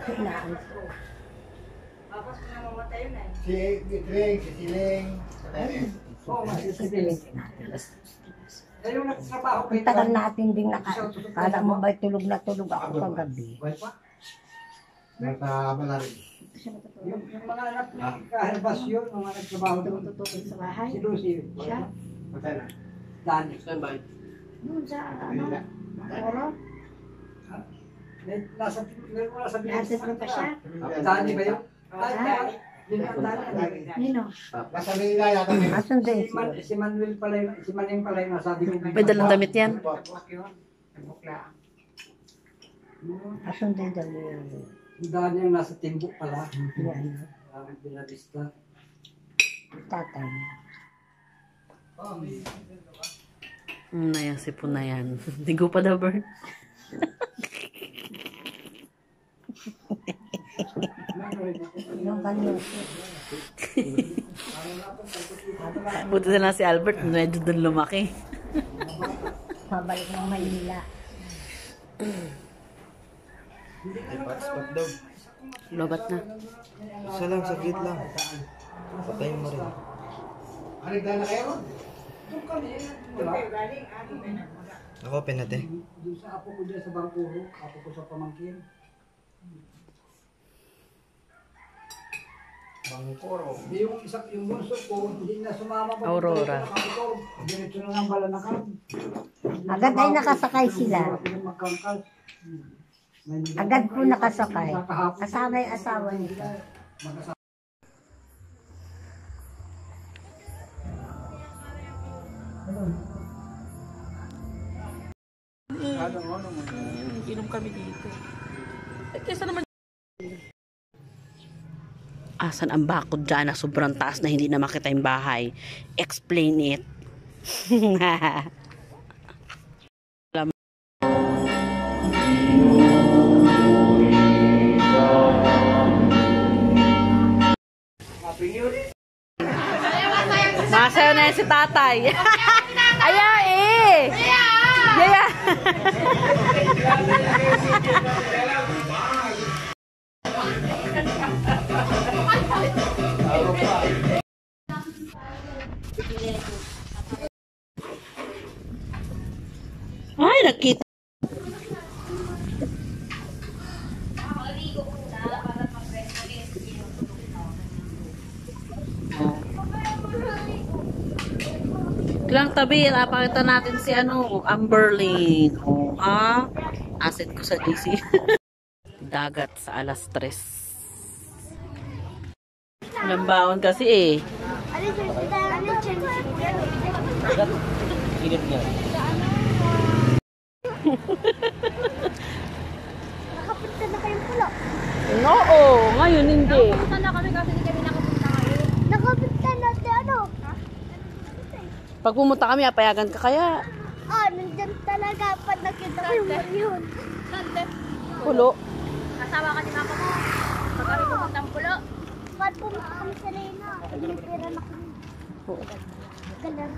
Tapos kung namamatay yun eh. Si Ring, si Siling. Oo, masisiling. Yung nagtrabaho kayo. Ang tagal natin din kala mo ba'y tulog na tulog ako kagabi. Wala rin. Yung mga anak niya, kaharbas yun, mga nagtrabaho doon. Sa bahay? Si Lucy. Siya? Patay na. Dani. Noon sa ano? Oro? Nasa Nasa pa siya? Dani ba yun? Dani. Nino? Nasa Manila yata. Asan din? Si Manuel pala yun, si Maning pala yun, nasabi ko. May dalang damit yan. Asan din daw yun? Dani yung nasa Timbuk pala. Yan. Binabista. Tatay. Na yan, sipon na yan. Hindi ko pa daw burn. Yung kanyo. Buti na lang si Albert, medyo doon lumaki. Pabalik ng Maynila. Hotspot daw. Lobat na. Isa lang, saglit lang. Patayin mo rin. Aligda na kayo? Ako, penate. Doon sa apo ko dyan sa Bangkuro, apo ko sa pamangkin. Bangkoro. Yung bunso ko, hindi na sumama pa. Aurora. Diretso na ng balanakan. Agad ay nakasakay sila. Magkangkal. Agad po nakasakay. Kasama yung asawa nila. Inom kami dito. Kesa naman. Asan ang bakod dyan na sobrang taas na hindi na makita yung bahay? Explain it. Masayaw na yan si tatay. Aya eh. Yaya. Ay, nakita. Lang tabi, napakita natin si Amberlin. Oh, asset ko sa DC. Dagat sa alas 3. Walang baon kasi eh. Nakapunta na kayong pulo. Oo, ngayon hindi. Nakapunta na kami kasi hindi kami nakapunta ngayon. Nakapunta na si ano? Pag pumunta kami, payagan ka kaya? Nandyan talaga. Pag nakita ko yung yun. Sante? Pulo. Kasama ka ni mama mo. Pag kami pumunta ang pulo. Pag pumunta kami sa Lena. Pinipira na kami. Galan.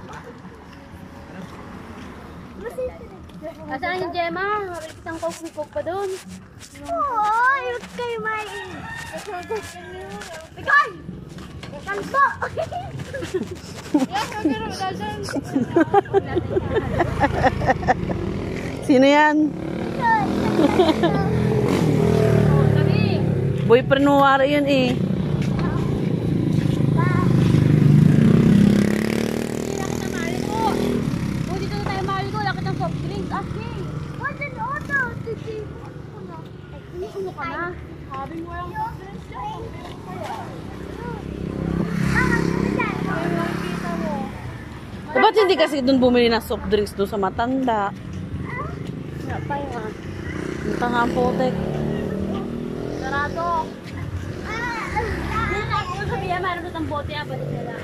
Nasaan yung Gemma? Isang coke pa doon. Oo, yun kayo may. Bigay! Kanto! Sino yan? Boyfriend mo wari yun eh. Ba't hindi kasi doon bumili ng soft drinks doon sa matanda? Wala pa yun ah. Ito nga po, tek. Sarado. Kung sabihan, mayroon doon ang bote, balik na lang.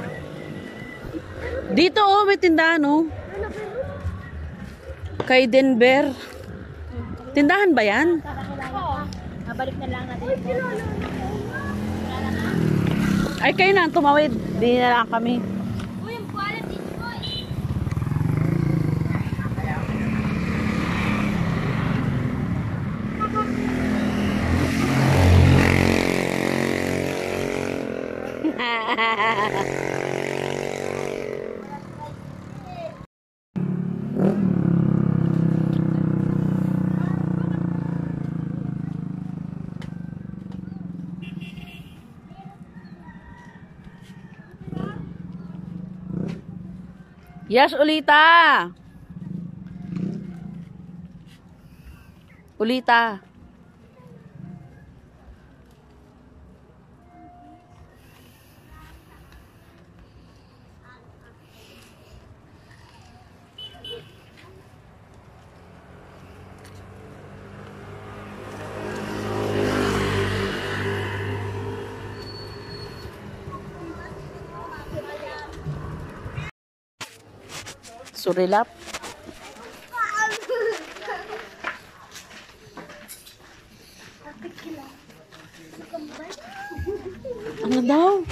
Dito oh, may tindahan oh. Kay Denver. Tindahan ba yan? Oo. Balik na lang natin. Ay, kayo na, tumawid. Di na lang kami. Uy, yung quality ko eh. Yes, Ulita. Ulita. Surilap. Ano daw?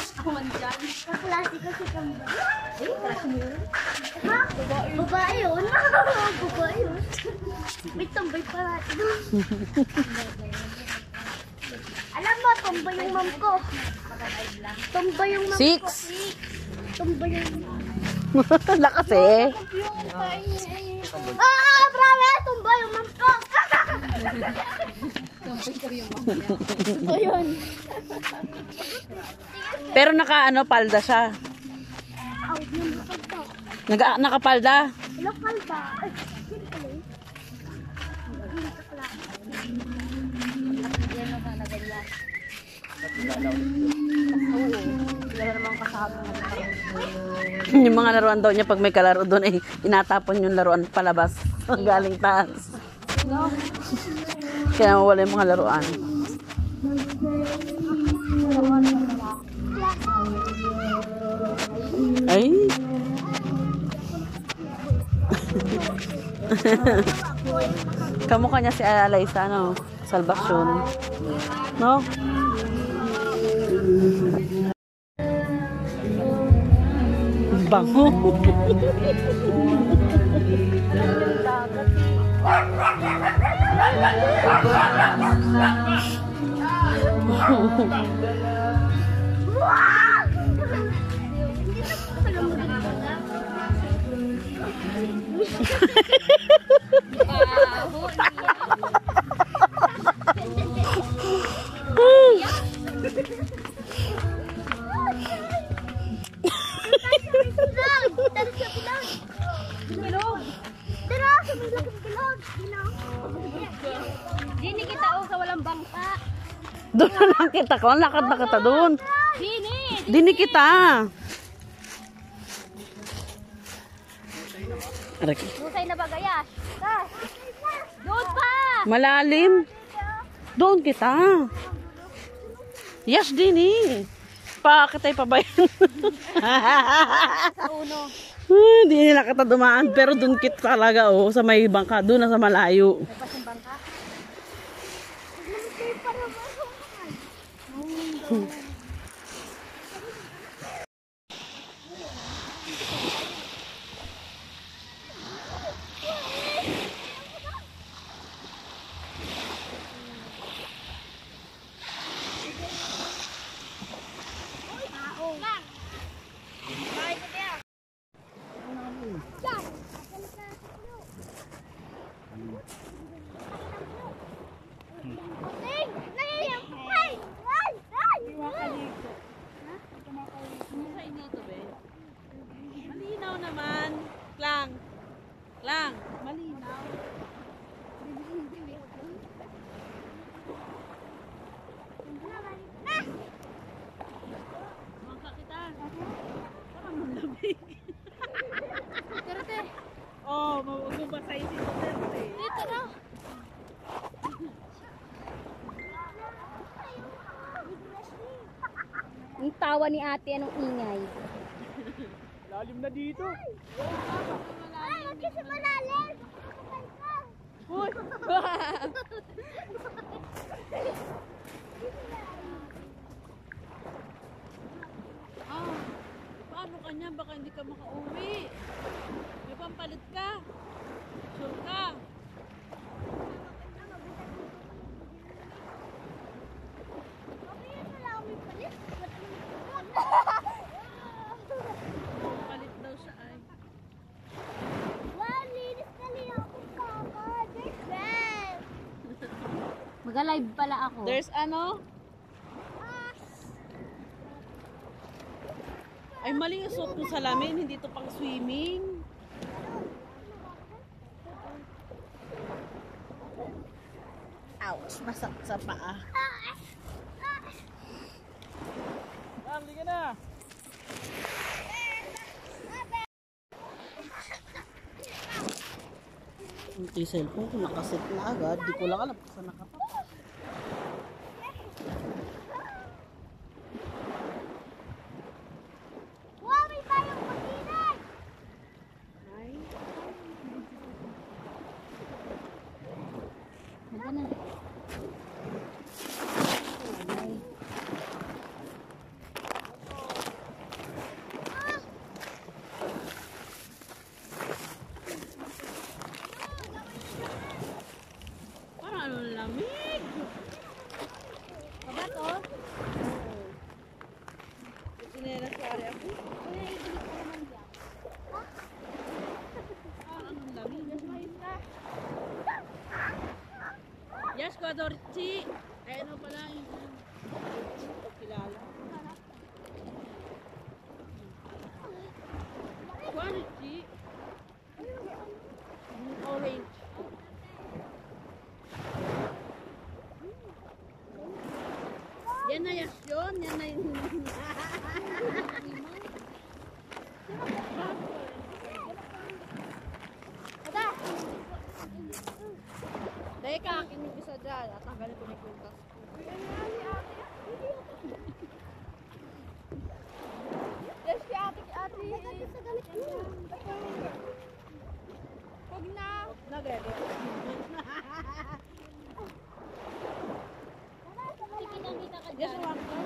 Kaklase ko si Kamba. Ha? Babae yun. Babae yun. May tambay pala. Alam mo, tambay yung mom ko. Tambay yung mom ko. 6. Tambay yung Lakas eh. Brave! Tambay yung mom ko. Ito yun. Pero palda siya. Aw, yung bakal to. Nakapalda. Lokal ba? Ay, yun pala eh. Yung kakla. Yan ang na ganyan. Yung mga laruan daw niya pag may kalaro doon ay inatapon yung laruan palabas. Galing taas. Kaya mawala yung mga laruan. Ay. Kamukha niya si Alaysa, no? Salvation. No? Bango. Dini kita sa walang bangka. Doon na lang kita. Kung lakad na kita doon. Dini kita. Musay na bagayas. Doon pa. Malalim. Doon kita. Yes, Dini. Pakitay pa ba yan? Sa uno. Hindi nila kita dumaan. Pero doon kita talaga, oh. Sa may bangka. Doon na sa malayo. Pas yung bangka. Malinaw naman. Lang. Malinaw. Mangka kita. Parang malamig. Oh, mababasahin si Duterte. Dito na. Ang tawa ni ate, anong ingay? Lalim na dito. Ay, wag kasi malalim. Uy! Paano kanya? Baka hindi ka makauwi. May pampalit ka. Sure ka. Okay, wala akong palit. Mag-live pala ako. There's ano? Ay, mali yung suot ng salamin. Hindi to pang swimming. Ouch, masakit sa paa. Halika ka na. Yung cellphone ko nakaset na agad. Di ko lang alam kung saan nakatapak. Wow, may tayong pagkinan! Magana. Parang ano lamig. Baba to? Sinera sa area ko. Parang ano lamig. Yes, Kwadorchi. Ay, ano pala yung kilala. Kwadorchi. Orange. Yan na yes yun. Yan na yun. Baba! Dahil ka, kinig isa dyan. At tanggalin ko na yung kultas. Yes, si ate. Nagagit sa gamit mo. Huwag na. Nagagay. Kita ka Yes, dyan. wag ka.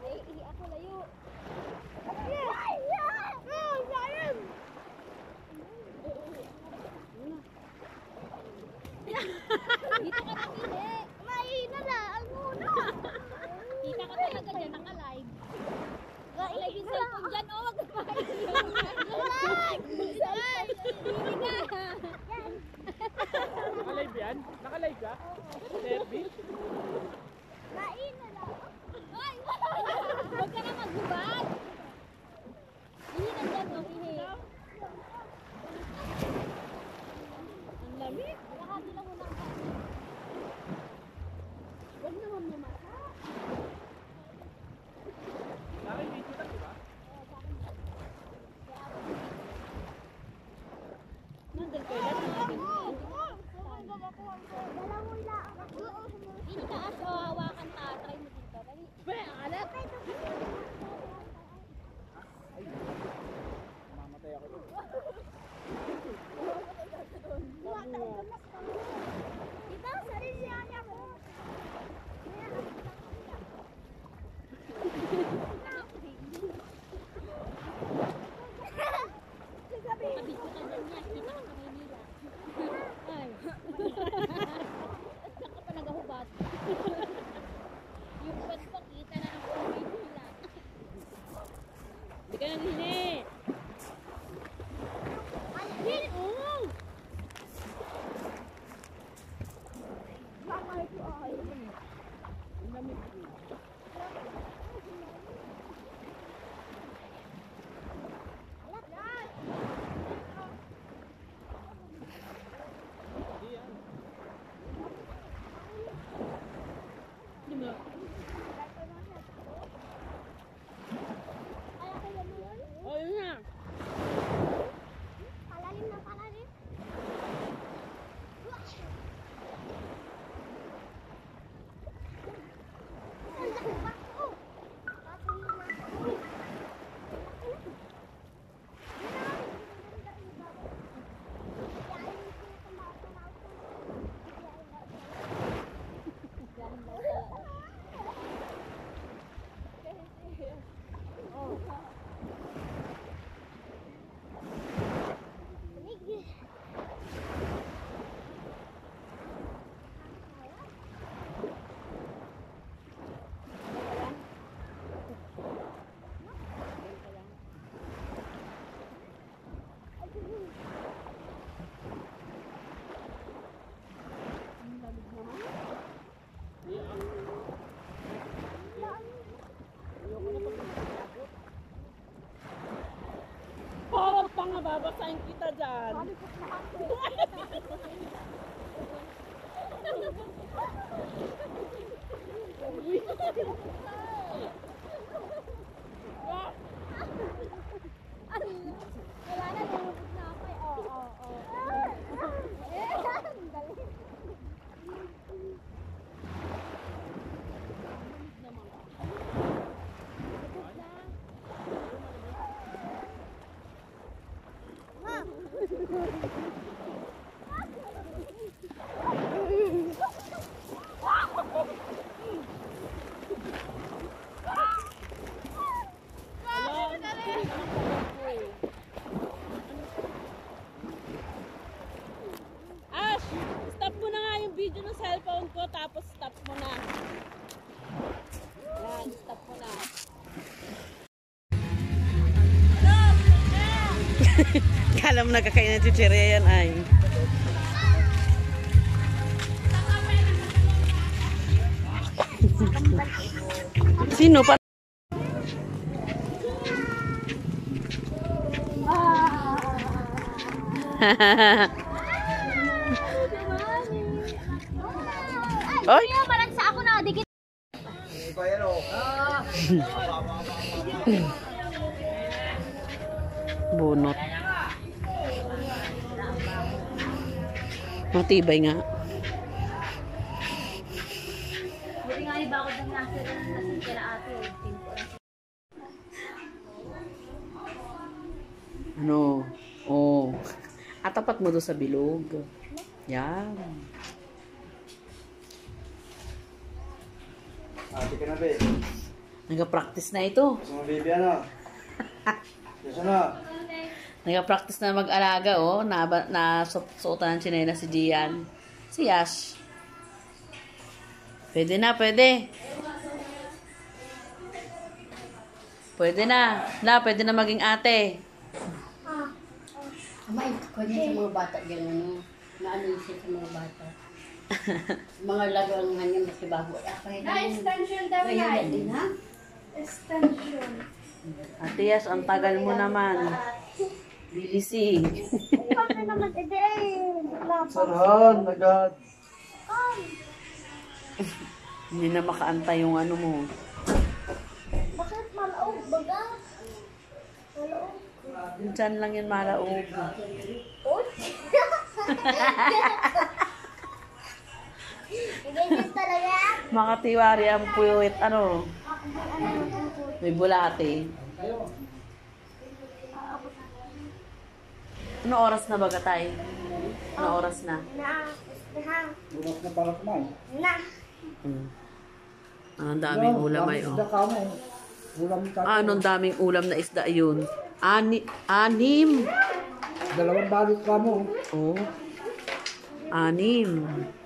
Ay, ako layo. Yes! Oh, sayang! Dito ka na, hindi. Mahina na, ang muna. Kita ka talaga dyan, naka-live. Naka-live yung cellphone dyan, oh. Wag ka live! Live! Naka-live yan? Naka-live ka? Derby? Mahina na. Ay! Huwag ka na maghubad. Ihi ka dyan, oh, ihi. Ang lamig. Lahati lang muna ang kami. Huwag naman mamasa. Naka-video lang, di ba? Nandun ko lang. Dalawa lang ako. Itaas o hawakan ta. Try mo dito. Dali. Be, alat. Mamatay ako doon. Dito, sarili niya mo. Kabit ko ka dyan niya. Kita ka sa Maynila. Ay. Saan ka pa nagahubad? Yung bad pa kita na ng Maynila. Hindi ka nang hini. Oo! Ang lamig. Hindi mo. Ay, ako yan yun. Oh, yun na. Palalim na palalim. Ang babasahin kita dyan. Wala na, lumubog na ako eh. Oo. Ang galing. Ash, stop mo na nga yung video ng cellphone ko, tapos stop mo na. Yan, stop mo na. Kala mo nagkakain ng chichirya yan ay. Sino pa? Ay, kuya, parang sa ako na dikit. Bunot. Matibay nga. Buti nga iba ako ng nasa kila ate. Ano? Oh. Atapat mo doon sa bilog. Yan. Ate ka na, be. Nag-practice na ito. Gusto mo, baby, ano? Gusto na. Nag-practice na mag-alaga, oh. Suotan ng chinela si Gian. Si Yash. Pwede na, pwede. Pwede na. Pwede na maging ate. May kanya sa mga bata dyan, ano? Naano siya sa mga bata. Mga laruan nga niya, mas bago. Na-extension daw na. Din, ha? Extension. Ate Yash, ang tagal mo naman. Bilisig. Bakit naman Sarahan, agad. Hindi na makaantay yung ano mo. Bakit malaog baga? Malaog. Diyan lang yun malaog. Ganyan talaga. Makatiwari ang puwit, ano. May bulate. Ano oras na ba, Gatay? Ano oras na? Bukas na para kumain. Ang daming ulam ay, oh. Isda ka mo. Ulam ka. Anong daming ulam na isda yun? Anim. 2 balot ka mo. Oh. 6.